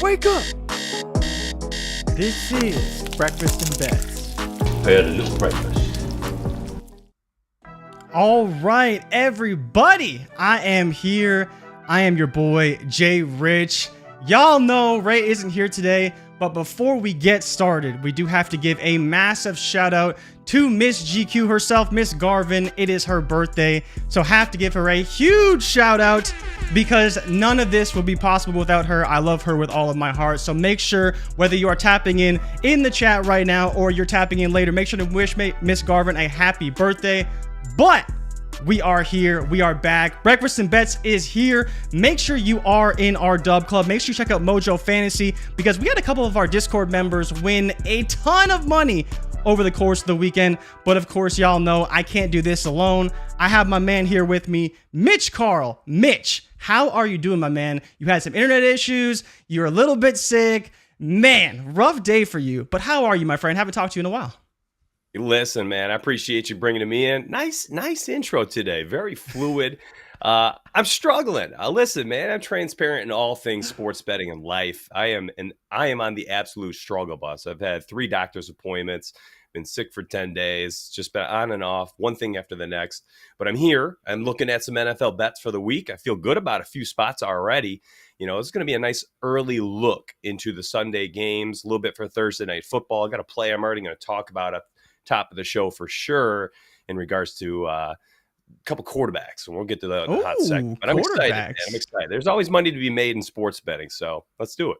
Wake up! This is Breakfast and Bets. I had a little breakfast. All right, everybody. I am here. I am your boy, JRich. Y'all know Ray isn't here today, but before we get started, we do have to give a massive shout out to Miss GQ herself, Miss Garvin. It is her birthday, so have to give her a huge shout out because none of this would be possible without her. I love her with all of my heart. So make sure, whether you are tapping in the chat right now or you're tapping in later, make sure to wish Miss Garvin a happy birthday. But we are here. We are back. Breakfast and Bets is here. Make sure you are in our Dubclub. Make sure you check out Mojo Fantasy because we had a couple of our Discord members win a ton of money over the course of the weekend. But of course, y'all know I can't do this alone. I have my man here with me, Mitch Carl. Mitch, how are you doing, my man? You had some internet issues. You're a little bit sick. Man, rough day for you. But how are you, my friend? Haven't talked to you in a while. Listen, man, I appreciate you bringing me in. Nice intro today. Very fluid. I'm struggling. Listen, man, I'm transparent in all things sports betting and life. I am on the absolute struggle bus. I've had 3 doctor's appointments, been sick for 10 days, just been on and off, one thing after the next. But I'm here. I'm looking at some NFL bets for the week. I feel good about a few spots already. You know, it's going to be a nice early look into the Sunday games, a little bit for Thursday night football. I got a play I'm already going to talk about at top of the show for sure in regards to a couple quarterbacks, and we'll get to the hot segment. But I'm excited, man. I'm excited. There's always money to be made in sports betting, so let's do it.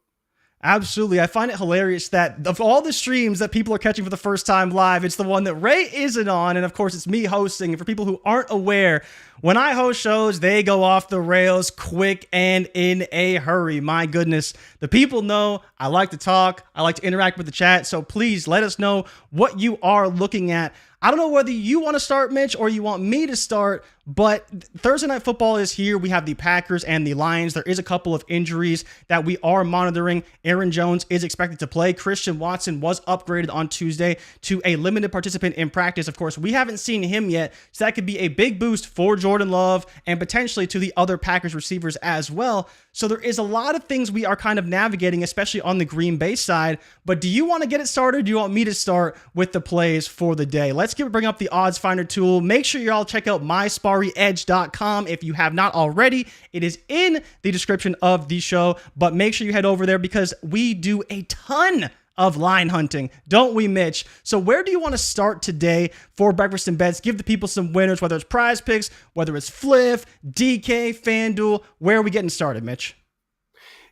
Absolutely. I find it hilarious that of all the streams that people are catching for the first time live, it's the one that Ray isn't on. And of course, it's me hosting. And for people who aren't aware, when I host shows, they go off the rails quick and in a hurry. My goodness. The people know I like to talk. I like to interact with the chat. So please let us know what you are looking at. I don't know whether you want to start, Mitch, or you want me to start, but Thursday Night Football is here. We have the Packers and the Lions. There is a couple of injuries that we are monitoring. Aaron Jones is expected to play. Christian Watson was upgraded on Tuesday to a limited participant in practice. Of course, we haven't seen him yet, so that could be a big boost for Jordan Love and potentially to the other Packers receivers as well. So there is a lot of things we are kind of navigating, especially on the Green Bay side. But do you want to get it started? Or do you want me to start with the plays for the day? Let's bring up the odds finder tool. Make sure you all check out mysparryedge.com if you have not already. It is in the description of the show, but make sure you head over there because we do a ton of line hunting, don't we, Mitch? So where do you want to start today for Breakfast and Bets? Give the people some winners, whether it's Prize Picks, whether it's Fliff, DK, FanDuel. Where are we getting started, Mitch?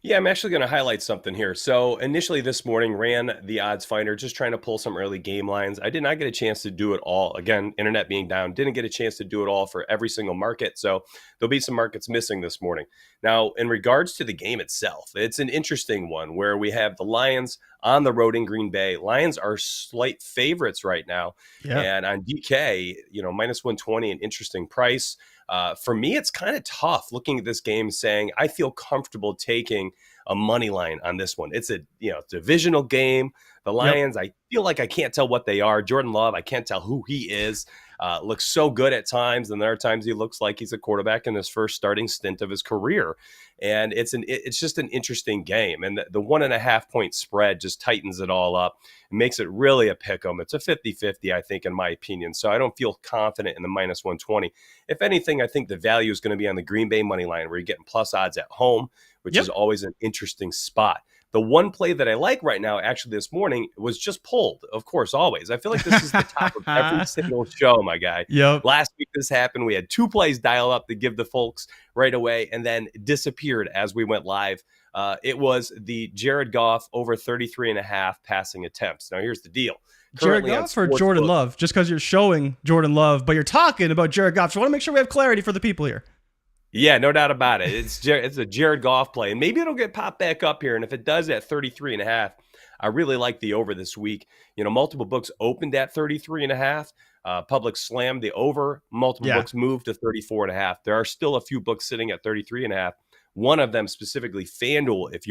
Yeah, I'm actually going to highlight something here. So initially this morning, ran the odds finder, just trying to pull some early game lines. I did not get a chance to do it all. Again, internet being down, didn't get a chance to do it all for every single market. So there'll be some markets missing this morning. Now, in regards to the game itself, it's an interesting one where we have the Lions on the road in Green Bay. Lions are slight favorites right now. Yeah. And on DK, minus 120, an interesting price. For me, it's kind of tough looking at this game saying I feel comfortable taking a money line on this one. It's a divisional game. The Lions, I feel like I can't tell what they are. Jordan Love, I can't tell who he is. Looks so good at times, and there are times he looks like he's a quarterback in his first starting stint of his career. And it's just an interesting game. And the 1.5 point spread just tightens it all up. It makes it really a pick 'em. It's a 50-50, I think, in my opinion. So I don't feel confident in the minus 120. If anything, I think the value is going to be on the Green Bay money line where you're getting plus odds at home, which is always an interesting spot. The one play that I like right now, actually this morning, was just pulled. Of course, always. I feel like this is the top of every single show, my guy. Yep. Last week this happened. We had 2 plays dial up to give the folks right away and then disappeared as we went live. It was the Jared Goff over 33.5 passing attempts. Now, here's the deal. Jared Goff or Jordan Love? Just because you're showing Jordan Love, but you're talking about Jared Goff. So I want to make sure we have clarity for the people here. Yeah, no doubt about it. It's a Jared Goff play, and maybe it'll get popped back up here. And if it does at 33.5, I really like the over this week. Multiple books opened at 33.5. Public slammed the over. Multiple books moved to 34.5. There are still a few books sitting at 33.5. One of them specifically, FanDuel. If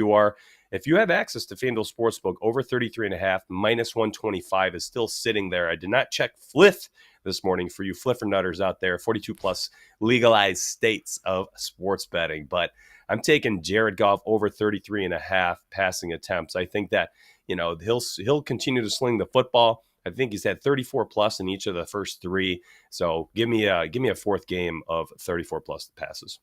you have access to FanDuel Sportsbook, over 33.5, minus 125 is still sitting there. I did not check Fliff this morning for you Fliffer nutters out there, 42 plus legalized states of sports betting. But I'm taking Jared Goff over 33.5 passing attempts. I think that, he'll continue to sling the football. I think he's had 34 plus in each of the first three. So give me a fourth game of 34 plus passes.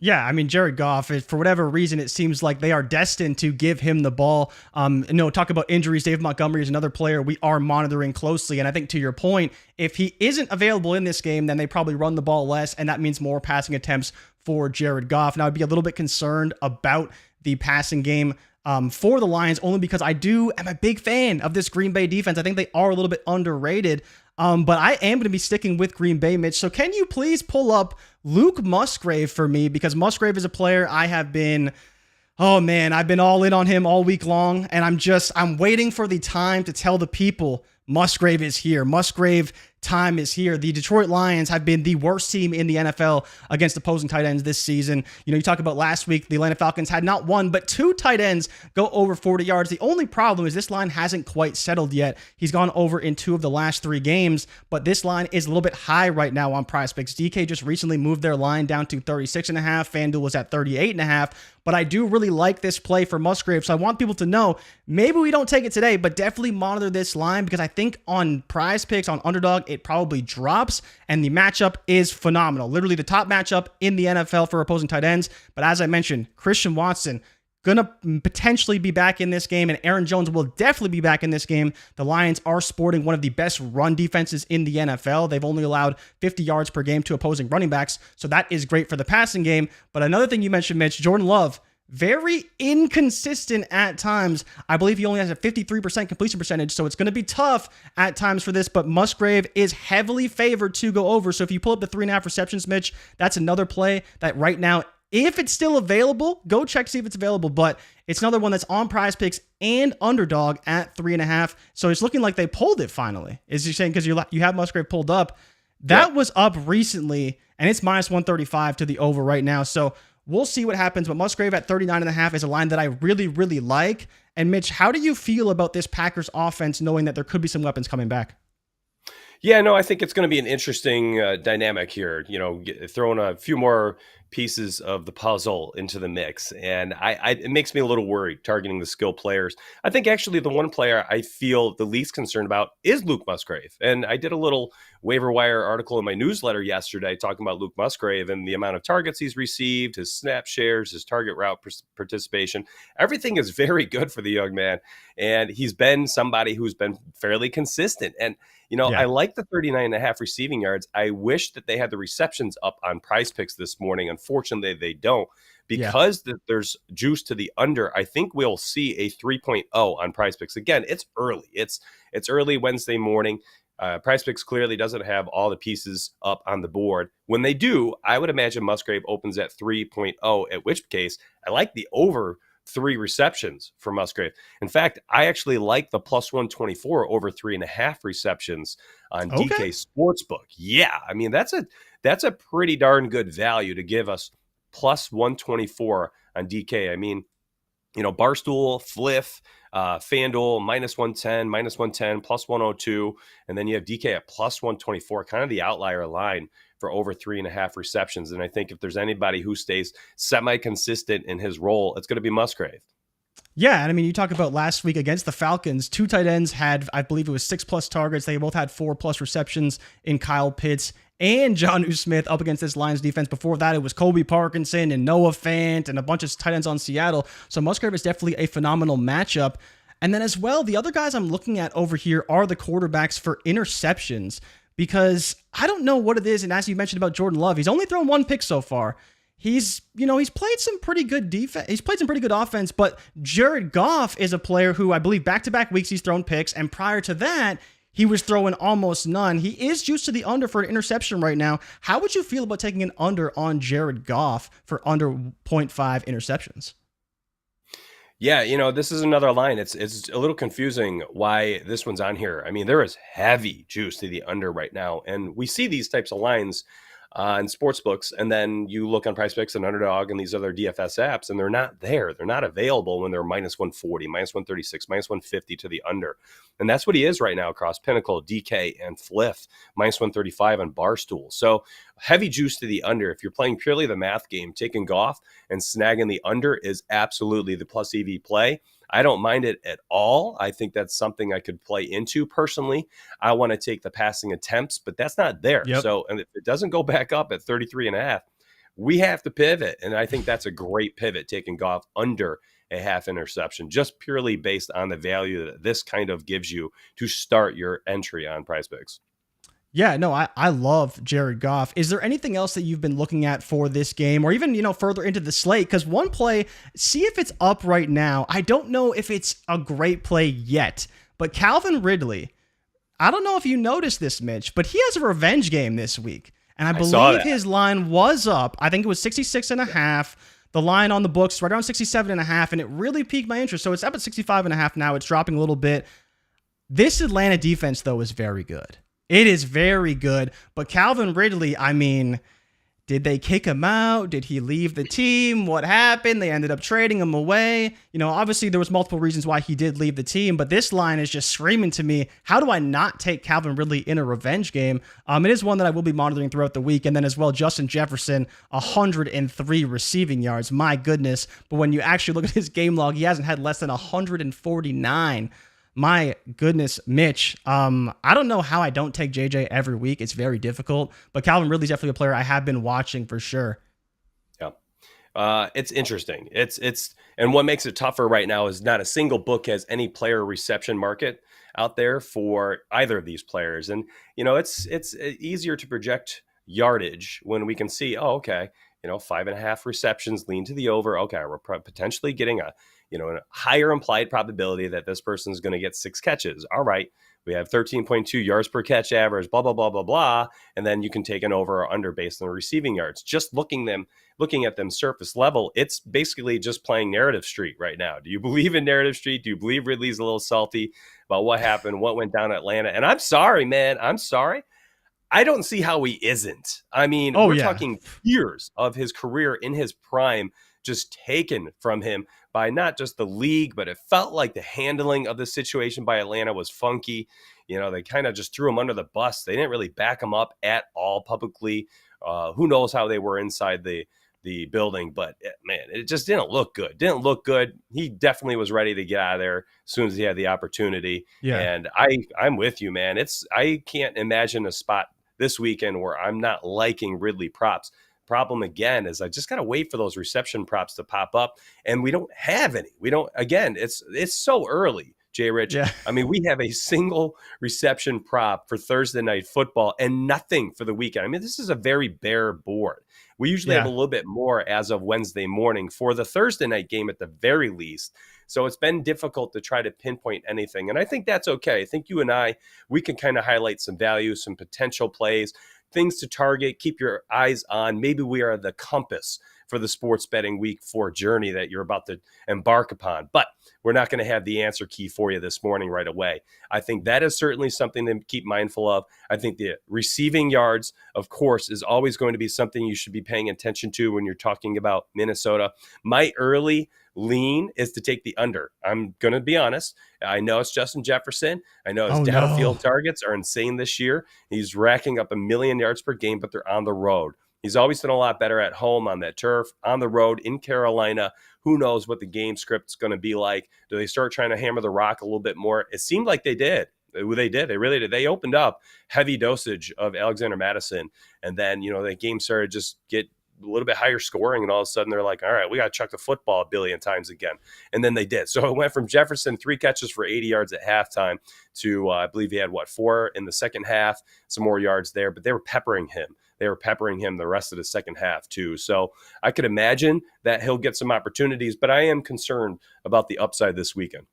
Yeah, I mean, Jared Goff, for whatever reason, it seems like they are destined to give him the ball. Talk about injuries. Dave Montgomery is another player we are monitoring closely. And I think to your point, if he isn't available in this game, then they probably run the ball less, and that means more passing attempts for Jared Goff. Now, I'd be a little bit concerned about the passing game for the Lions, only because I am a big fan of this Green Bay defense. I think they are a little bit underrated. But I am going to be sticking with Green Bay, Mitch. So can you please pull up Luke Musgrave for me? Because Musgrave is a player I've been all in on him all week long. And I'm waiting for the time to tell the people Musgrave is here. Musgrave time is here. The Detroit Lions have been the worst team in the NFL against opposing tight ends this season. You talk about last week, the Atlanta Falcons had not one, but two tight ends go over 40 yards. The only problem is this line hasn't quite settled yet. He's gone over in 2 of the last 3 games, but this line is a little bit high right now on PrizePicks. DK just recently moved their line down to 36.5. FanDuel was at 38.5. But I do really like this play for Musgrave, so I want people to know, maybe we don't take it today, but definitely monitor this line, because I think on PrizePicks, on Underdog, it probably drops, and the matchup is phenomenal. Literally the top matchup in the NFL for opposing tight ends. But as I mentioned, Christian Watson gonna potentially be back in this game, and Aaron Jones will definitely be back in this game. The Lions are sporting one of the best run defenses in the NFL. They've only allowed 50 yards per game to opposing running backs, so that is great for the passing game. But another thing you mentioned, Mitch, Jordan Love, very inconsistent at times. I believe he only has a 53% completion percentage, so it's going to be tough at times for this, but Musgrave is heavily favored to go over. So if you pull up the 3.5 receptions, Mitch, that's another play that right now, if it's still available, go check, see if it's available, but it's another one that's on PrizePicks and Underdog at 3.5. So it's looking like they pulled it finally. Is you saying because you have Musgrave pulled up? That was up recently, and it's minus 135 to the over right now. So we'll see what happens, but Musgrave at 39.5 is a line that I really, really like. And Mitch, how do you feel about this Packers offense, knowing that there could be some weapons coming back? Yeah, no, I think it's going to be an interesting dynamic here. Throwing a few more pieces of the puzzle into the mix, and it makes me a little worried targeting the skill players. I think actually the one player I feel the least concerned about is Luke Musgrave, and I did a little waiver wire article in my newsletter yesterday talking about Luke Musgrave and the amount of targets he's received, his snap shares, his target route participation. Everything is very good for the young man, and he's been somebody who's been fairly consistent. And I like the 39.5 receiving yards. I wish that they had the receptions up on PrizePicks this morning. Unfortunately, they don't. Because there's juice to the under, I think we'll see a 3.0 on PrizePicks. Again, it's early. It's early Wednesday morning. PrizePicks clearly doesn't have all the pieces up on the board. When they do, I would imagine Musgrave opens at 3.0, at which case I like the over 3 receptions for Musgrave. In fact, I actually like the plus 124 over 3.5 receptions on DK Sportsbook. Yeah, I mean, that's a pretty darn good value to give us plus 124 on DK. I mean, Barstool, Fliff, FanDuel, minus 110, minus 110, plus 102. And then you have DK at plus 124, kind of the outlier line for over 3.5 receptions. And I think if there's anybody who stays semi-consistent in his role, it's going to be Musgrave. Yeah, and I mean, you talk about last week against the Falcons, 2 tight ends had, I believe it was 6+ targets. They both had 4+ receptions in Kyle Pitts and Jonnu Smith up against this Lions defense. Before that, it was Colby Parkinson and Noah Fant and a bunch of tight ends on Seattle. So Musgrave is definitely a phenomenal matchup. And then as well, the other guys I'm looking at over here are the quarterbacks for interceptions, because I don't know what it is. And as you mentioned about Jordan Love, he's only thrown 1 pick so far. He's played some pretty good defense. He's played some pretty good offense, but Jared Goff is a player who I believe back-to-back weeks he's thrown picks, and prior to that, he was throwing almost none. He is juiced to the under for an interception right now. How would you feel about taking an under on Jared Goff for under 0.5 interceptions? Yeah, this is another line. It's a little confusing why this one's on here. I mean, there is heavy juice to the under right now, and we see these types of lines in sports books, and then you look on PrizePicks and Underdog and these other DFS apps, and they're not there. They're not available when they're minus 140, minus 136, minus 150 to the under. And that's what he is right now across Pinnacle, DK, and Fliff, minus 135 on Barstool. So heavy juice to the under. If you're playing purely the math game, taking Goff and snagging the under is absolutely the plus EV play. I don't mind it at all. I think that's something I could play into personally. I want to take the passing attempts, but that's not there. Yep. So, and if it doesn't go back up at 33.5, we have to pivot. And I think that's a great pivot, taking Goff under a half interception, just purely based on the value that this kind of gives you to start your entry on PrizePicks. Yeah, no, I love Jared Goff. Is there anything else that you've been looking at for this game, or even, further into the slate? Because one play, see if it's up right now. I don't know if it's a great play yet, but Calvin Ridley, I don't know if you noticed this, Mitch, but he has a revenge game this week. And I believe his line was up. I think it was 66.5. The line on the books right around 67.5, and it really piqued my interest. So it's up at 65.5 now. It's dropping a little bit. This Atlanta defense, though, is very good. It is very good. But Calvin Ridley, I mean, did they kick him out? Did he leave the team? What happened? They ended up trading him away. Obviously there was multiple reasons why he did leave the team, but this line is just screaming to me, how do I not take Calvin Ridley in a revenge game? It is one that I will be monitoring throughout the week. And then as well, Justin Jefferson, 103 receiving yards. My goodness. But when you actually look at his game log, he hasn't had less than 149. My goodness, Mitch. I don't know how I don't take JJ every week. It's very difficult, but Calvin Ridley's definitely a player I have been watching for sure. Yeah. It's interesting. And what makes it tougher right now is not a single book has any player reception market out there for either of these players. And, it's easier to project yardage when we can see, 5.5 receptions lean to the over. Okay, we're potentially getting a higher implied probability that this person is going to get 6 catches. All right, we have 13.2 yards per catch average, blah, blah, blah, blah, blah. And then you can take an over or under based on the receiving yards. Just looking at them surface level, it's basically just playing Narrative Street right now. Do you believe in Narrative Street? Do you believe Ridley's a little salty about what happened, what went down in Atlanta? And I'm sorry, man. I'm sorry. I don't see how he isn't. I mean, we're talking years of his career in his prime just taken from him by not just the league, but it felt like the handling of the situation by Atlanta was funky. They kind of just threw him under the bus. They didn't really back him up at all publicly. Who knows how they were inside the building, but man, it just didn't look good. He definitely was ready to get out of there as soon as he had the opportunity. Yeah. And I'm with you, man. I can't imagine a spot this weekend where I'm not liking Ridley props. Problem again is I just got to wait for those reception props to pop up, and we don't have any. It's so early, JRich. Yeah. I mean, we have a single reception prop for Thursday night football and nothing for the weekend. I mean, this is a very bare board. We usually have a little bit more as of Wednesday morning for the Thursday night game at the very least. So it's been difficult to try to pinpoint anything. And I think that's okay. I think you and we can kind of highlight some value, some potential plays, things to target, keep your eyes on. Maybe we are the compass for the sports betting week 4 journey that you're about to embark upon. But we're not going to have the answer key for you this morning right away. I think that is certainly something to keep mindful of. I think the receiving yards, of course, is always going to be something you should be paying attention to when you're talking about Minnesota. My early lean is to take the under. I'm going to be honest. I know it's Justin Jefferson. I know his downfield targets are insane this year. He's racking up 1 million yards per game, but they're on the road. He's always done a lot better at home on that turf, on the road in Carolina. Who knows what the game script's going to be like? Do they start trying to hammer the rock a little bit more? It seemed like they did. They really did. They opened up heavy dosage of Alexander Madison. And then, the game started to just get a little bit higher scoring. And all of a sudden they're like, all right, we got to chuck the football 1 billion times again. And then they did. So it went from Jefferson, 3 catches for 80 yards at halftime to, I believe he had 4 in the second half, some more yards there, but they were peppering him. The rest of the second half too. So I could imagine that he'll get some opportunities, but I am concerned about the upside this weekend.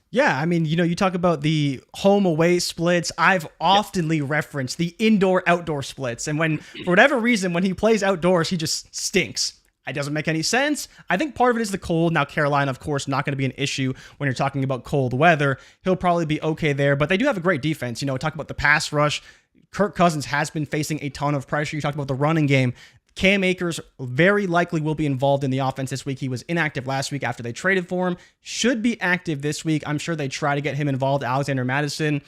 Yeah, I mean, you talk about the home-away splits. I've oftenly referenced the indoor-outdoor splits. And for whatever reason, when he plays outdoors, he just stinks. It doesn't make any sense. I think part of it is the cold. Now, Carolina, of course, not going to be an issue when you're talking about cold weather. He'll probably be okay there, but they do have a great defense. Talk about the pass rush. Kirk Cousins has been facing a ton of pressure. You talked about the running game. Cam Akers very likely will be involved in the offense this week. He was inactive last week after they traded for him. Should be active this week. I'm sure they try to get him involved. Alexander Madison,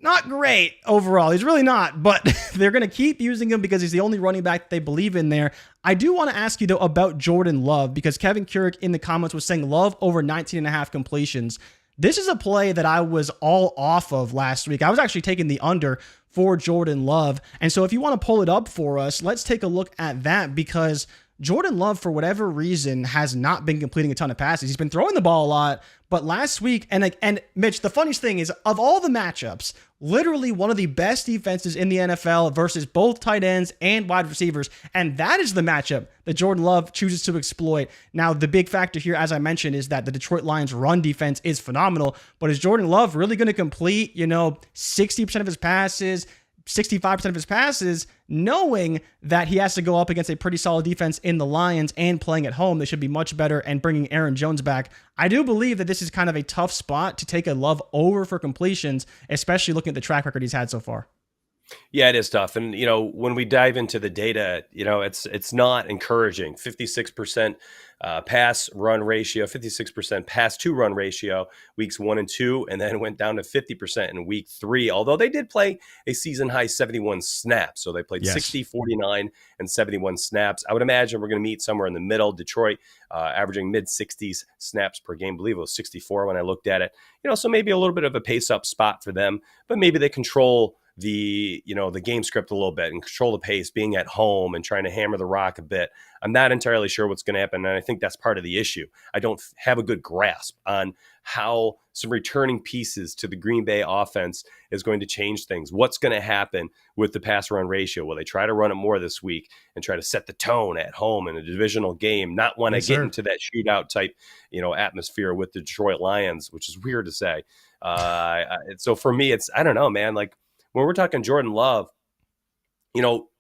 not great overall. He's really not, but they're going to keep using him because he's the only running back that they believe in there. I do want to ask you, though, about Jordan Love, because Kevin Keurig in the comments was saying Love over 19.5 completions. This is a play that I was all off of last week. I was actually taking the under for Jordan Love. And so if you want to pull it up for us, let's take a look at that, because Jordan Love, for whatever reason, has not been completing a ton of passes. He's been throwing the ball a lot, but last week, and Mitch, the funniest thing is, of all the matchups, literally one of the best defenses in the NFL versus both tight ends and wide receivers, and that is the matchup that Jordan Love chooses to exploit. Now, the big factor here, as I mentioned, is that the Detroit Lions run defense is phenomenal, but is Jordan Love really going to complete, 60% of his passes, 65% of his passes, knowing that he has to go up against a pretty solid defense in the Lions and playing at home? They should be much better, and bringing Aaron Jones back. I do believe that this is kind of a tough spot to take a Love over for completions, especially looking at the track record he's had so far. Yeah, it is tough. And, when we dive into the data, it's not encouraging. 56% pass run ratio, 56% pass to run ratio, weeks 1 and 2, and then went down to 50% in week 3. Although they did play a season high 71 snaps. So they played 60, 49, and 71 snaps. I would imagine we're going to meet somewhere in the middle. Detroit averaging mid 60s snaps per game. I believe it was 64 when I looked at it. So maybe a little bit of a pace up spot for them, but maybe they control the game script a little bit and control the pace, being at home and trying to hammer the rock a bit. I'm not entirely sure what's going to happen, and I think that's part of the issue. I don't have a good grasp on how some returning pieces to the Green Bay offense is going to change things. What's going to happen with the pass run ratio? Will they try to run it more this week and try to set the tone at home in a divisional game, not want to get into that shootout type atmosphere with the Detroit Lions, which is weird to say. So for me, it's, I don't know, man, like, when we're talking Jordan Love,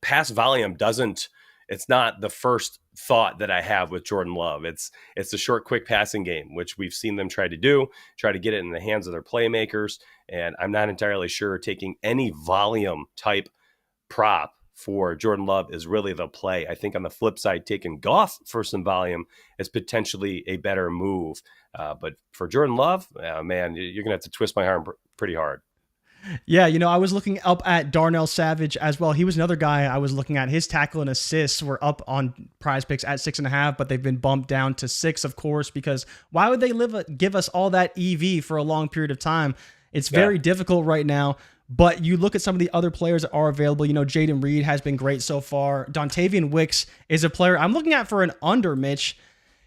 pass volume it's not the first thought that I have with Jordan Love. It's a short, quick passing game, which we've seen them try to get it in the hands of their playmakers. And I'm not entirely sure taking any volume type prop for Jordan Love is really the play. I think on the flip side, taking Goff for some volume is potentially a better move. But for Jordan Love, man, you're going to have to twist my arm pretty hard. Yeah, I was looking up at Darnell Savage as well. He was another guy I was looking at. His tackle and assists were up on Prize Picks at 6.5, but they've been bumped down to 6, of course, because why would they give us all that EV for a long period of time? It's very difficult right now. But you look at some of the other players that are available. Jaden Reed has been great so far. Dontavian Wicks is a player I'm looking at for an under, Mitch.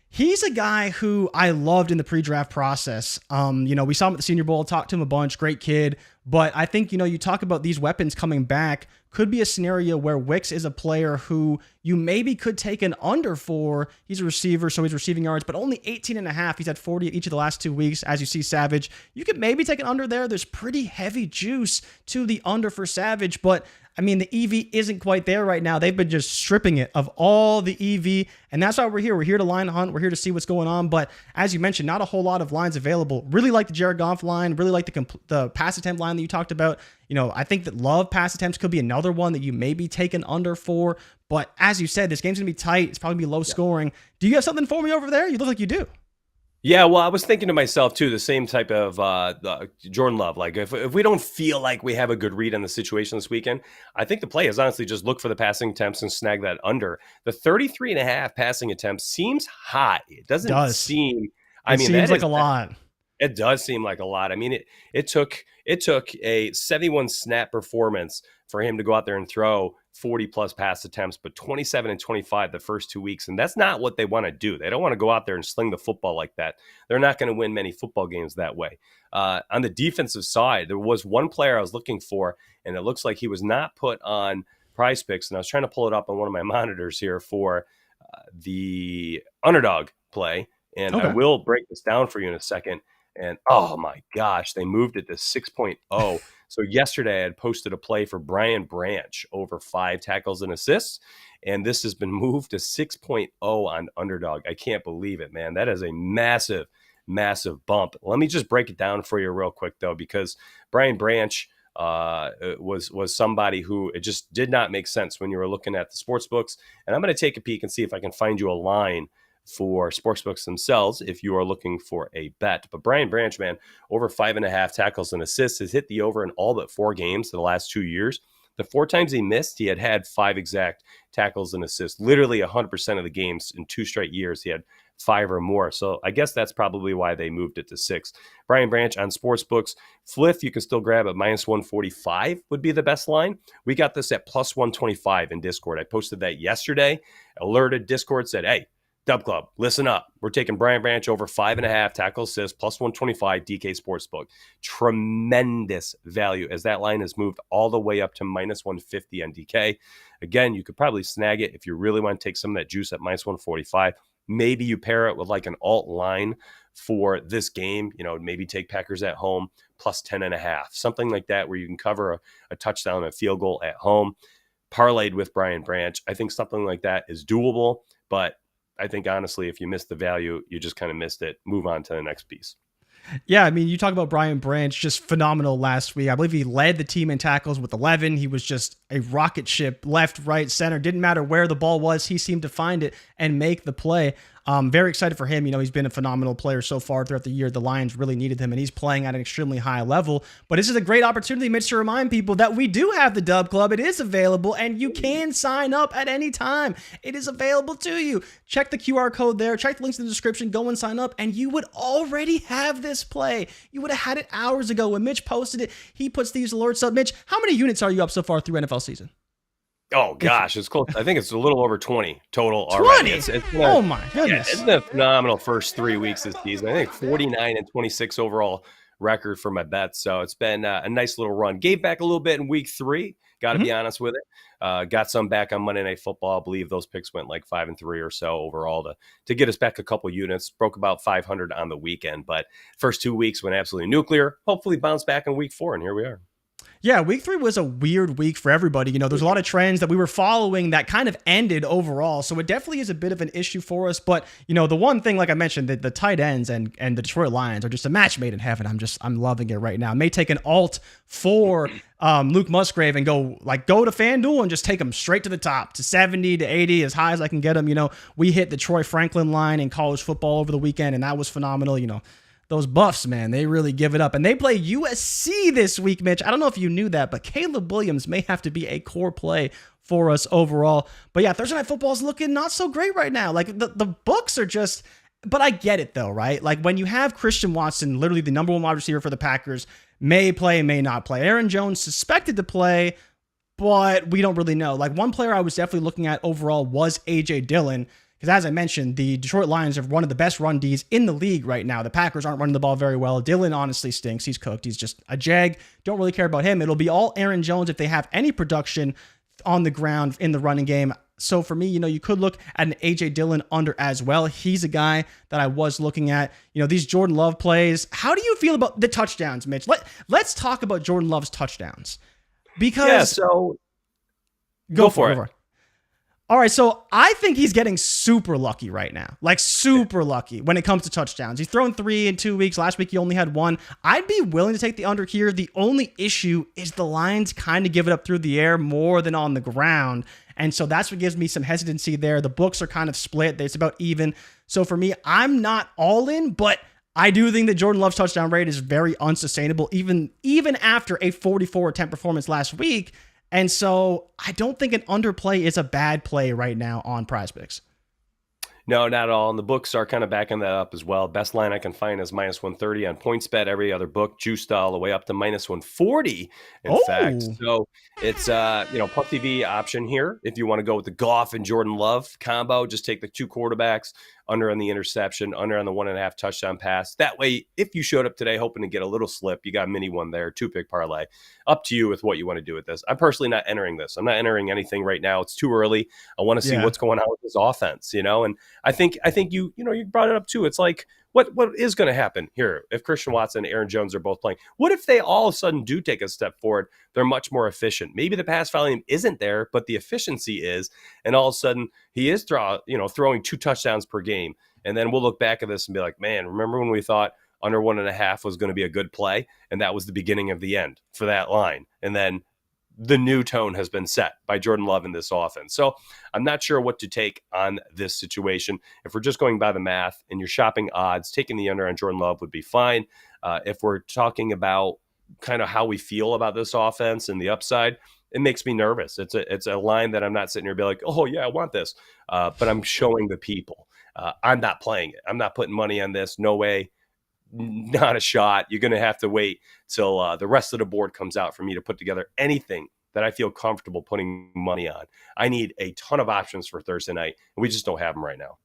He's a guy who I loved in the pre-draft process. We saw him at the Senior Bowl, talked to him a bunch, great kid. But I think, you talk about these weapons coming back, could be a scenario where Wicks is a player who you maybe could take an under for. He's a receiver, so he's receiving yards, but only 18.5. He's had 40 each of the last 2 weeks, as you see Savage. You could maybe take an under there. There's pretty heavy juice to the under for Savage, but the EV isn't quite there right now. They've been just stripping it of all the EV, and that's why we're here. We're here to line hunt. We're here to see what's going on, but as you mentioned, not a whole lot of lines available. Really like the Jared Goff line, really like the pass attempt line that you talked about. I think that Love pass attempts could be another one that you maybe take an under for, but as you said, this game's going to be tight. It's probably going to be low scoring. Do you have something for me over there? You look like you do. Yeah, well, I was thinking to myself, too, the same type of Jordan Love. Like, if we don't feel like we have a good read on the situation this weekend, I think the play is honestly just look for the passing attempts and snag that under. The 33.5 passing attempts seems high. It doesn't seem... It seems like a lot. It does seem like a lot. It took a 71 snap performance for him to go out there and throw 40 plus pass attempts, but 27 and 25 the first 2 weeks. And that's not what they want to do. They don't want to go out there and sling the football like that. They're not going to win many football games that way. On the defensive side, there was one player I was looking for, and it looks like he was not put on Prize Picks. And I was trying to pull it up on one of my monitors here for the underdog play. And I will break this down for you in a second. And oh my gosh, they moved it to 6.0. So yesterday I had posted a play for Brian Branch over 5 tackles and assists. And this has been moved to 6.0 on underdog. I can't believe it, man. That is a massive, massive bump. Let me just break it down for you real quick, though, because Brian Branch was somebody who it just did not make sense when you were looking at the sports books. And I'm going to take a peek and see if I can find you a line for sportsbooks themselves if you are looking for a bet. But Brian Branch, man, over 5.5 tackles and assists, has hit the over in all but 4 games in the last 2 years. The 4 times he missed, he had 5 exact tackles and assists. Literally 100% of the games in 2 straight years, he had 5 or more. So I guess that's probably why they moved it to 6. Brian Branch on sportsbooks. Fliff, you can still grab at -145 would be the best line. We got this at +125 in Discord. I posted that yesterday. Alerted Discord, said, hey, Dubclub, listen up. We're taking Brian Branch over 5.5 tackle assists +125 DK Sportsbook. Tremendous value as that line has moved all the way up to -150 on DK. Again, you could probably snag it if you really want to take some of that juice at -145. Maybe you pair it with like an alt line for this game, maybe take Packers at home +10.5, something like that, where you can cover a touchdown, a field goal at home, parlayed with Brian Branch. I think something like that is doable, but I think honestly, if you missed the value, you just kind of missed it. Move on to the next piece. Yeah, I mean, you talk about Brian Branch, just phenomenal last week. I believe he led the team in tackles with 11. He was just a rocket ship, left, right, center. Didn't matter where the ball was. He seemed to find it and make the play. Very excited for him. He's been a phenomenal player so far throughout the year. The Lions really needed him, and he's playing at an extremely high level. But this is a great opportunity, Mitch, to remind people that we do have the Dubclub. It is available, and you can sign up at any time. It is available to you. Check the QR code there. Check the links in the description. Go and sign up, and you would already have this play. You would have had it hours ago when Mitch posted it. He puts these alerts up. Mitch, how many units are you up so far through NFL season? Oh, gosh, it's close. I think it's a little over 20 total already. 20? Oh, my goodness. Yeah, it's been a phenomenal first 3 weeks this season. I think 49-26 overall record for my bets. So it's been a nice little run. Gave back a little bit in week 3. Got to be honest with it. Got some back on Monday Night Football. I believe those picks went like 5-3 or so overall to get us back a couple units. Broke about 500 on the weekend. But first 2 weeks went absolutely nuclear. Hopefully bounce back in week 4, and here we are. Yeah, week 3 was a weird week for everybody. There's a lot of trends that we were following that kind of ended overall. So it definitely is a bit of an issue for us. But, the one thing, like I mentioned, the tight ends and the Detroit Lions are just a match made in heaven. I'm loving it right now. I may take an alt for Luke Musgrave and go to FanDuel and just take him straight to the top, to 70 to 80, as high as I can get him. We hit the Troy Franklin line in college football over the weekend, and that was phenomenal. Those Buffs, man, they really give it up. And they play USC this week, Mitch. I don't know if you knew that, but Caleb Williams may have to be a core play for us overall. But yeah, Thursday Night Football is looking not so great right now. Like the books are just, but I get it though, right? Like when you have Christian Watson, literally the number 1 wide receiver for the Packers, may play, may not play. Aaron Jones suspected to play, but we don't really know. Like one player I was definitely looking at overall was A.J. Dillon. Because as I mentioned, the Detroit Lions have one of the best run Ds in the league right now. The Packers aren't running the ball very well. Dillon honestly stinks. He's cooked. He's just a jag. Don't really care about him. It'll be all Aaron Jones if they have any production on the ground in the running game. So for me, you could look at an A.J. Dillon under as well. He's a guy that I was looking at. These Jordan Love plays. How do you feel about the touchdowns, Mitch? Let's talk about Jordan Love's touchdowns. Because yeah, so go for it. All right, so I think he's getting super lucky right now. Like super lucky when it comes to touchdowns. He's thrown 3 in 2 weeks. Last week he only had 1. I'd be willing to take the under here. The only issue is the Lions kind of give it up through the air more than on the ground. And so that's what gives me some hesitancy there. The books are kind of split. It's about even. So for me, I'm not all in, but I do think that Jordan Love's touchdown rate is very unsustainable, even after a 44 attempt performance last week. And so I don't think an underplay is a bad play right now on PrizePicks. No, not at all. And the books are kind of backing that up as well. Best line I can find is -130 on PointsBet. Every other book juiced all the way up to -140. In fact, so it's plus TV option here. If you want to go with the Goff and Jordan Love combo, just take the 2 quarterbacks, under on the interception, under on the 1.5 touchdown pass. That way, if you showed up today hoping to get a little slip, you got a mini one there, 2-pick parlay. Up to you with what you want to do with this. I'm personally not entering this. I'm not entering anything right now. It's too early. I want to see what's going on with this offense, and I think you brought it up too. It's like, what is going to happen here if Christian Watson and Aaron Jones are both playing? What if they all of a sudden do take a step forward? They're much more efficient. Maybe the pass volume isn't there, but the efficiency is. And all of a sudden he is throwing 2 touchdowns per game. And then we'll look back at this and be like, man, remember when we thought under 1.5 was going to be a good play? And that was the beginning of the end for that line. And then the new tone has been set by Jordan Love in this offense. So I'm not sure what to take on this situation. If we're just going by the math and you're shopping odds, taking the under on Jordan Love would be fine. If we're talking about kind of how we feel about this offense and the upside, it makes me nervous. It's a line that I'm not sitting here and be like, oh yeah, I want this. But I'm showing the people. I'm not playing it. I'm not putting money on this. No way. Not a shot. You're going to have to wait till the rest of the board comes out for me to put together anything that I feel comfortable putting money on. I need a ton of options for Thursday night, and we just don't have them right now.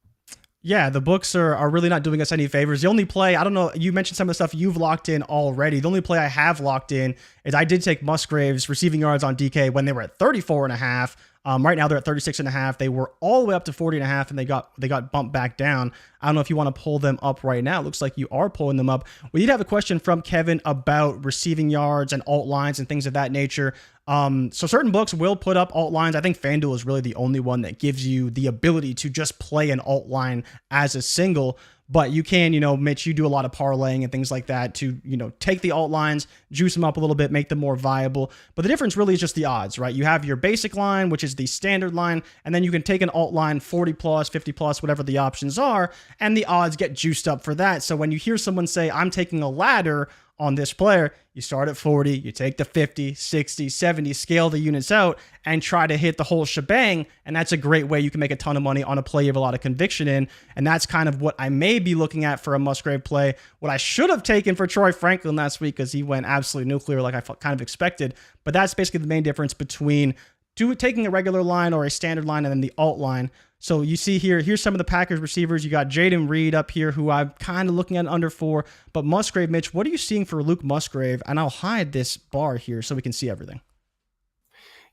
Yeah, the books are really not doing us any favors. The only play, I don't know, you mentioned some of the stuff you've locked in already. The only play I have locked in is I did take Musgrave's receiving yards on DK when they were at 34.5. Right now they're at 36.5. They were all the way up to 40.5, and they got bumped back down. I don't know if you want to pull them up right now. It looks like you are pulling them up. We did have a question from Kevin about receiving yards and alt lines and things of that nature. So certain books will put up alt lines. I think FanDuel is really the only one that gives you the ability to just play an alt line as a single. But you can, Mitch, you do a lot of parlaying and things like that to, take the alt lines, juice them up a little bit, make them more viable. But the difference really is just the odds, right? You have your basic line, which is the standard line, and then you can take an alt line 40 plus, 50 plus, whatever the options are, and the odds get juiced up for that. So when you hear someone say, I'm taking a ladder on this player, you start at 40, you take the 50, 60, 70, scale the units out, and try to hit the whole shebang. And that's a great way you can make a ton of money on a play you have a lot of conviction in. And that's kind of what I may be looking at for a Musgrave play. What I should have taken for Troy Franklin last week, because he went absolutely nuclear like I kind of expected. But that's basically the main difference between taking a regular line or a standard line and then the alt line. So you see here's some of the Packers receivers. You got Jaden Reed up here, who I'm kind of looking at under 4. But Musgrave, Mitch, what are you seeing for Luke Musgrave? And I'll hide this bar here so we can see everything.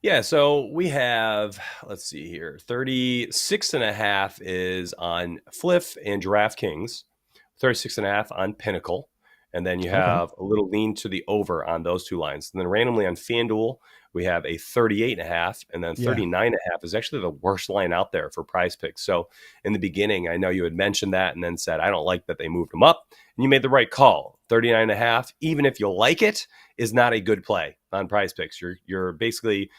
Yeah, so we have, let's see here, 36.5 is on Fliff and DraftKings, 36.5 on Pinnacle. And then you have a little lean to the over on those two lines. And then randomly on FanDuel, we have a 38.5, and then 39.5 is actually the worst line out there for Prize Picks. So in the beginning, I know you had mentioned that and then said, I don't like that they moved them up. And you made the right call. 39.5, even if you like it, is not a good play on Prize Picks. You're basically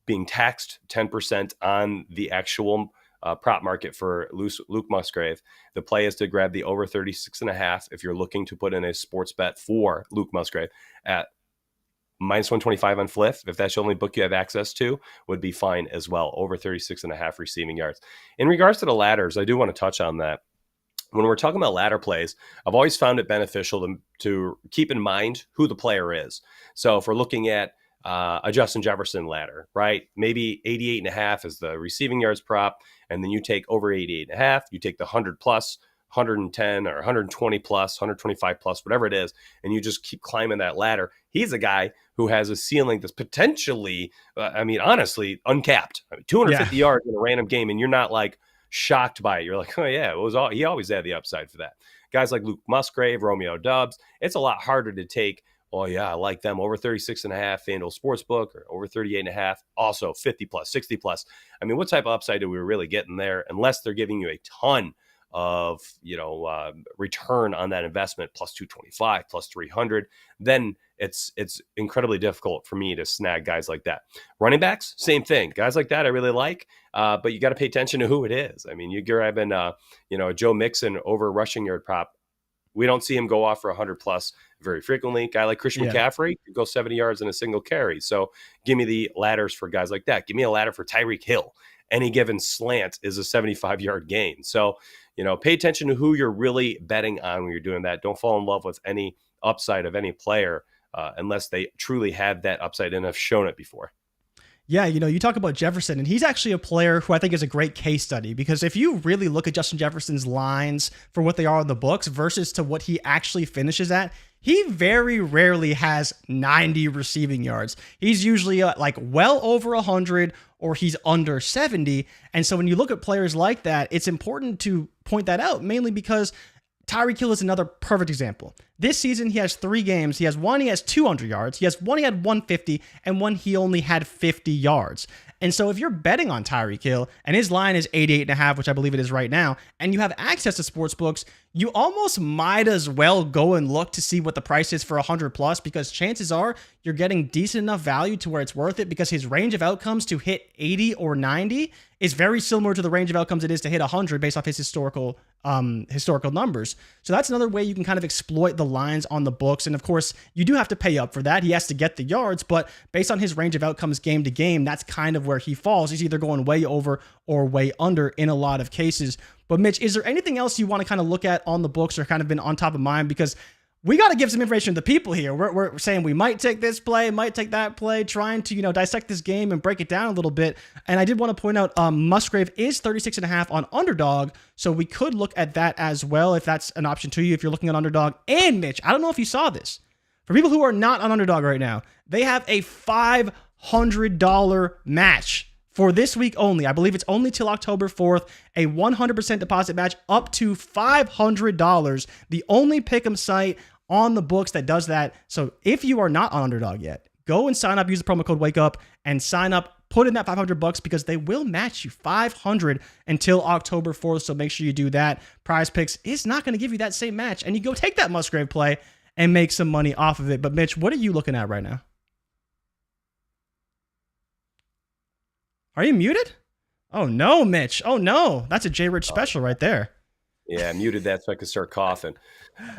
being taxed 10% on the actual prop market for Luke Musgrave. The play is to grab the over 36.5 if you're looking to put in a sports bet for Luke Musgrave at minus 125 on Fliff. If that's the only book you have access to, would be fine as well. Over 36.5 receiving yards. In regards to the ladders, I do want to touch on that. When we're talking about ladder plays, I've always found it beneficial to keep in mind who the player is. So if we're looking at a Justin Jefferson ladder, right? Maybe 88.5 is the receiving yards prop, and then you take over 88.5, you take the 100 plus, 110 or 120 plus, 125 plus, whatever it is, and you just keep climbing that ladder. He's a guy who has a ceiling that's potentially, honestly, uncapped. 250 yards in a random game, and you're not like shocked by it. You're like, oh yeah, he always had the upside for that. Guys like Luke Musgrave, Romeo Doubs, it's a lot harder to take. Oh yeah, I like them over 36.5 FanDuel Sportsbook or over 38.5, also 50 plus, 60 plus. I mean, what type of upside do we really getting there? Unless they're giving you a ton of return on that investment, plus 225, plus 300, then it's incredibly difficult for me to snag guys like that. Running backs, same thing. Guys like that I really like, but you got to pay attention to who it is. I mean, you're grabbing Joe Mixon over rushing yard prop. We don't see him go off for 100 plus very frequently. Guy like Christian McCaffrey could go 70 yards in a single carry. So give me the ladders for guys like that. Give me a ladder for Tyreek Hill. Any given slant is a 75-yard gain. So, pay attention to who you're really betting on when you're doing that. Don't fall in love with any upside of any player unless they truly have that upside and have shown it before. Yeah, you talk about Jefferson, and he's actually a player who I think is a great case study, because if you really look at Justin Jefferson's lines for what they are in the books versus to what he actually finishes at, he very rarely has 90 receiving yards. He's usually well over 100, or he's under 70. And so when you look at players like that, it's important to point that out, mainly because Tyreek Hill is another perfect example. This season, he has 3 games. He has one, he has 200 yards. He has one, he had 150, and one, he only had 50 yards. And so if you're betting on Tyreek Hill, and his line is 88.5, which I believe it is right now, and you have access to sports books, you almost might as well go and look to see what the price is for 100 plus, because chances are you're getting decent enough value to where it's worth it, because his range of outcomes to hit 80 or 90 is very similar to the range of outcomes it is to hit 100 based off his historical numbers. So that's another way you can kind of exploit the lines on the books. And of course, you do have to pay up for that. He has to get the yards, but based on his range of outcomes game to game, that's kind of where he falls. He's either going way over or way under in a lot of cases. But Mitch, is there anything else you want to kind of look at on the books or kind of been on top of mind? Because we got to give some information to the people here. We're saying we might take this play, might take that play, trying to, dissect this game and break it down a little bit. And I did want to point out Musgrave is 36.5 on Underdog. So we could look at that as well if that's an option to you, if you're looking at Underdog. And Mitch, I don't know if you saw this. For people who are not on Underdog right now, they have a $500 match for this week only. I believe it's only till October 4th, a 100% deposit match up to $500. The only pick'em site on the books that does that. So if you are not on Underdog yet, go and sign up, use the promo code WAKEUP and sign up, put in that $500 because they will match you $500 until October 4th. So make sure you do that. Prize Picks is not going to give you that same match, and you go take that Musgrave play and make some money off of it. But Mitch, what are you looking at right now? Are you muted? Oh no, Mitch. Oh no. That's a JRich special right there. Yeah, I muted that so I could start coughing.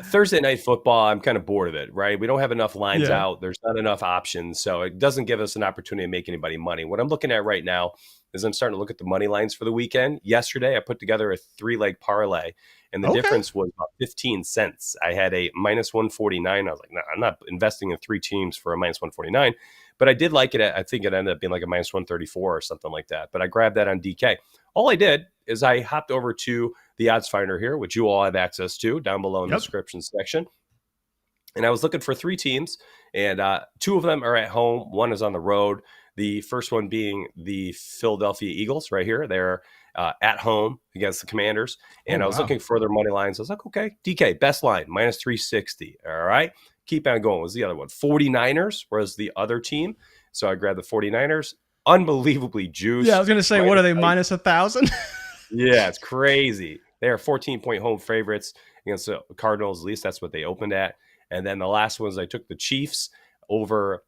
Thursday night football, I'm kind of bored of it, right? We don't have enough lines out. There's not enough options. So it doesn't give us an opportunity to make anybody money. What I'm looking at right now is I'm starting to look at the money lines for the weekend. Yesterday, I put together a 3-leg parlay, and the difference was about 15 cents. I had a minus 149. I was like, nah, I'm not investing in 3 teams for a minus 149. But I did like it. I think it ended up being like a minus 134 or something like that. But I grabbed that on DK. All I did is I hopped over to the odds finder here, which you all have access to down below in the description section. And I was looking for 3 teams, and 2 of them are at home. 1 is on the road. The first one being the Philadelphia Eagles right here. They're at home against the Commanders. And I was looking for their money lines. I was like, okay, DK, best line, minus 360. All right. Keep on going. Was the other one 49ers was the other team. So I grabbed the 49ers. Unbelievably juiced. Yeah, I was going to say, what are they, minus 1,000? Yeah, it's crazy. They are 14-point home favorites against the Cardinals. At least that's what they opened at. And then the last ones, I took the Chiefs over.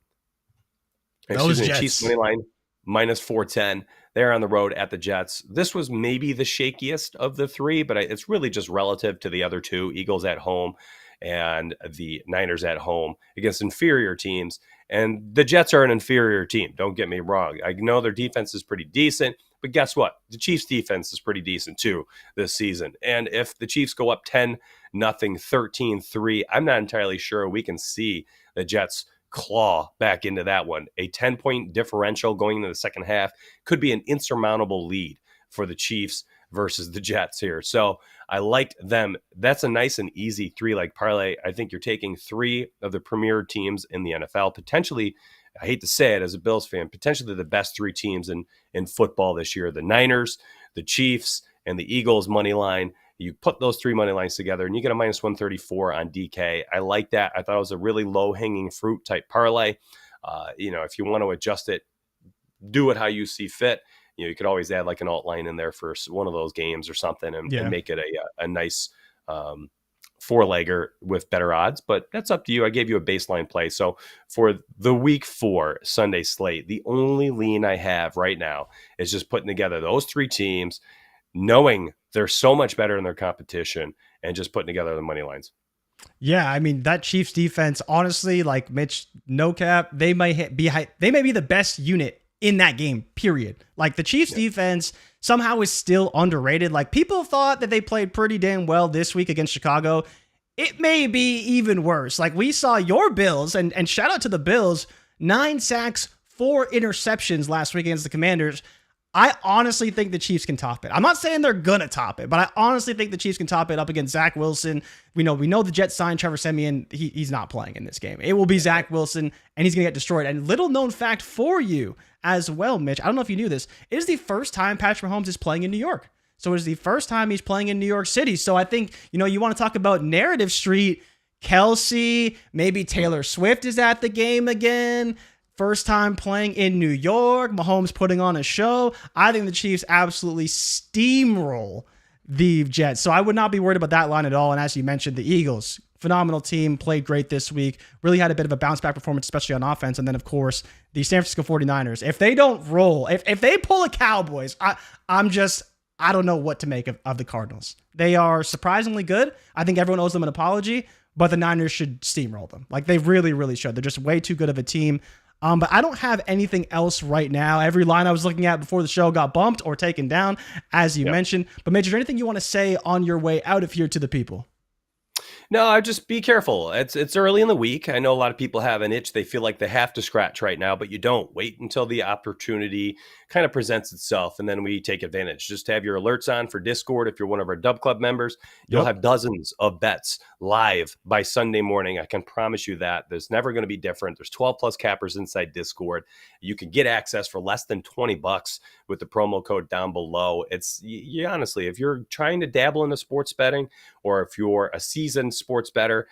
Chiefs money line minus 410. They're on the road at the Jets. This was maybe the shakiest of the 3, but it's really just relative to the other 2. Eagles at home and the Niners at home against inferior teams. And the Jets are an inferior team. Don't get me wrong. I know their defense is pretty decent, but guess what? The Chiefs defense is pretty decent too this season. And if the Chiefs go up 10-0, 13-3, I'm not entirely sure we can see the Jets claw back into that one. A 10-point differential going into the second half could be an insurmountable lead for the Chiefs versus the Jets here. So I liked them. That's a nice and easy 3-leg parlay. I think you're taking 3 of the premier teams in the NFL, potentially, I hate to say it as a Bills fan, potentially the best 3 teams in football this year. The Niners, the Chiefs, and the Eagles money line. You put those 3 money lines together and you get a minus 134 on DK. I like that. I thought it was a really low hanging fruit type parlay. If you want to adjust it, do it how you see fit. You could always add like an alt line in there for one of those games or something and make it a nice 4-legger with better odds. But that's up to you. I gave you a baseline play. So for the week 4 Sunday slate, the only lean I have right now is just putting together those 3 teams, knowing they're so much better in their competition, and just putting together the money lines. Yeah, I mean, that Chiefs defense, honestly, like Mitch, no cap, they may be the best unit in that game, period. Like the Chiefs defense somehow is still underrated. Like people thought that they played pretty damn well this week against Chicago. It may be even worse. Like we saw your Bills, and shout out to the Bills, 9 sacks, 4 interceptions last week against the Commanders. I honestly think the Chiefs can top it. I'm not saying they're going to top it, but I honestly think the Chiefs can top it up against Zach Wilson. We know the Jets signed Trevor Siemian. He's not playing in this game. It will be Zach Wilson, and he's going to get destroyed. And little known fact for you as well, Mitch, I don't know if you knew this, it is the first time Patrick Mahomes is playing in New York. So it is the first time he's playing in New York City. So I think, you want to talk about narrative street, Kelsey, maybe Taylor Swift is at the game again. First time playing in New York. Mahomes putting on a show. I think the Chiefs absolutely steamroll the Jets. So I would not be worried about that line at all. And as you mentioned, the Eagles, phenomenal team, played great this week. Really had a bit of a bounce back performance, especially on offense. And then, of course, the San Francisco 49ers. If they don't roll, if they pull a Cowboys, I don't know what to make of the Cardinals. They are surprisingly good. I think everyone owes them an apology, but the Niners should steamroll them. Like, they really, really should. They're just way too good of a team. But I don't have anything else right now. Every line I was looking at before the show got bumped or taken down, as you mentioned. But Mitch, is there anything you want to say on your way out of here to the people? No, I just be careful. It's early in the week. I know a lot of people have an itch they feel like they have to scratch right now, but you don't. Wait until the opportunity kind of presents itself, and then we take advantage. Just have your alerts on for Discord. If you're one of our Dubclub members, you'll have dozens of bets live by Sunday morning. I can promise you that. There's never going to be different. There's 12 plus cappers inside Discord. You can get access for less than $20 with the promo code down below. It's honestly, if you're trying to dabble into sports betting, or if you're a seasoned sports bettor,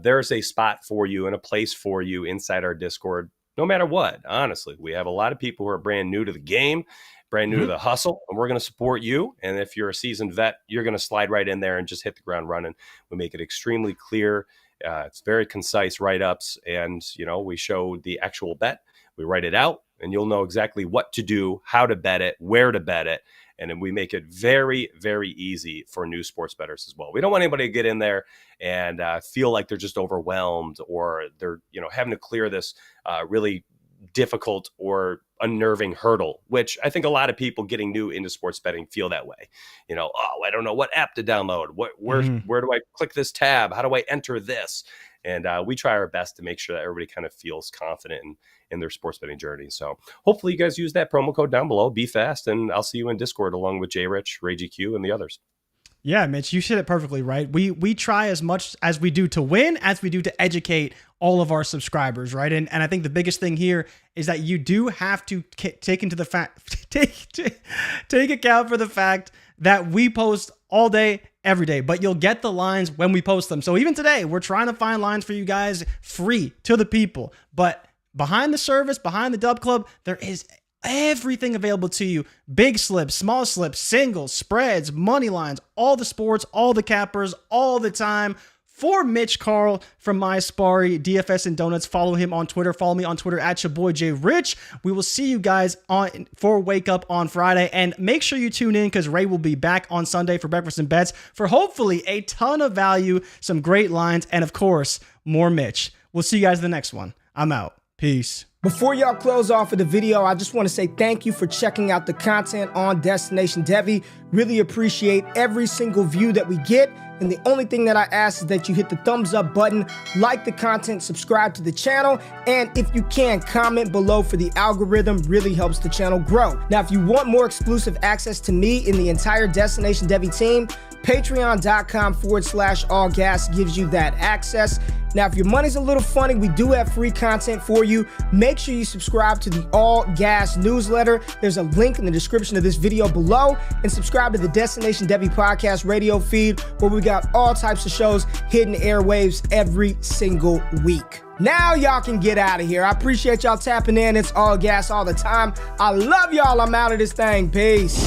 there's a spot for you and a place for you inside our Discord. No matter what, honestly, we have a lot of people who are brand new to the game, brand new to the hustle, and we're going to support you. And if you're a seasoned vet, you're going to slide right in there and just hit the ground running. We make it extremely clear. It's very concise write-ups, and we show the actual bet. We write it out, and you'll know exactly what to do, how to bet it, where to bet it. And then we make it very, very easy for new sports bettors as well. We don't want anybody to get in there and feel like they're just overwhelmed, or they're having to clear this really difficult or unnerving hurdle, which I think a lot of people getting new into sports betting feel that way. I don't know what app to download. Where do I click this tab? How do I enter this? And we try our best to make sure that everybody kind of feels confident in their sports betting journey. So hopefully you guys use that promo code down below. Be fast, and I'll see you in Discord along with JRich, Ray GQ, and the others. Yeah, Mitch, you said it perfectly, right? We try as much as we do to win as we do to educate all of our subscribers, right? And I think the biggest thing here is that you do have to take account for the fact that we post all day, every day, but you'll get the lines when we post them. So even today, we're trying to find lines for you guys free to the people. But behind the service, behind the Dubclub, there is everything available to you. Big slips, small slips, singles, spreads, money lines, all the sports, all the cappers, all the time. For Mitch Carl from My Sparry, DFS and Donuts, follow him on Twitter. Follow me on Twitter at your boy JRich. We will see you guys for Wake Up on Friday. And make sure you tune in, because Ray will be back on Sunday for Breakfast and Bets for hopefully a ton of value, some great lines, and of course, more Mitch. We'll see you guys in the next one. I'm out. Peace. Before y'all close off of the video, I just want to say thank you for checking out the content on Destination Devy. Really appreciate every single view that we get. And the only thing that I ask is that you hit the thumbs up button, like the content, subscribe to the channel, and if you can, comment below for the algorithm. Really helps the channel grow. Now, if you want more exclusive access to me and the entire Destination Devy team, patreon.com/allgas gives you that access. Now, if your money's a little funny, we do have free content for you. Make sure you subscribe to the All Gas newsletter. There's a link in the description of this video below, and subscribe to the Destination Devy podcast radio feed, where we got all types of shows hitting airwaves every single week. Now y'all can get out of here. I appreciate y'all tapping in. It's All Gas all the time. I love y'all. I'm out of this thing. Peace.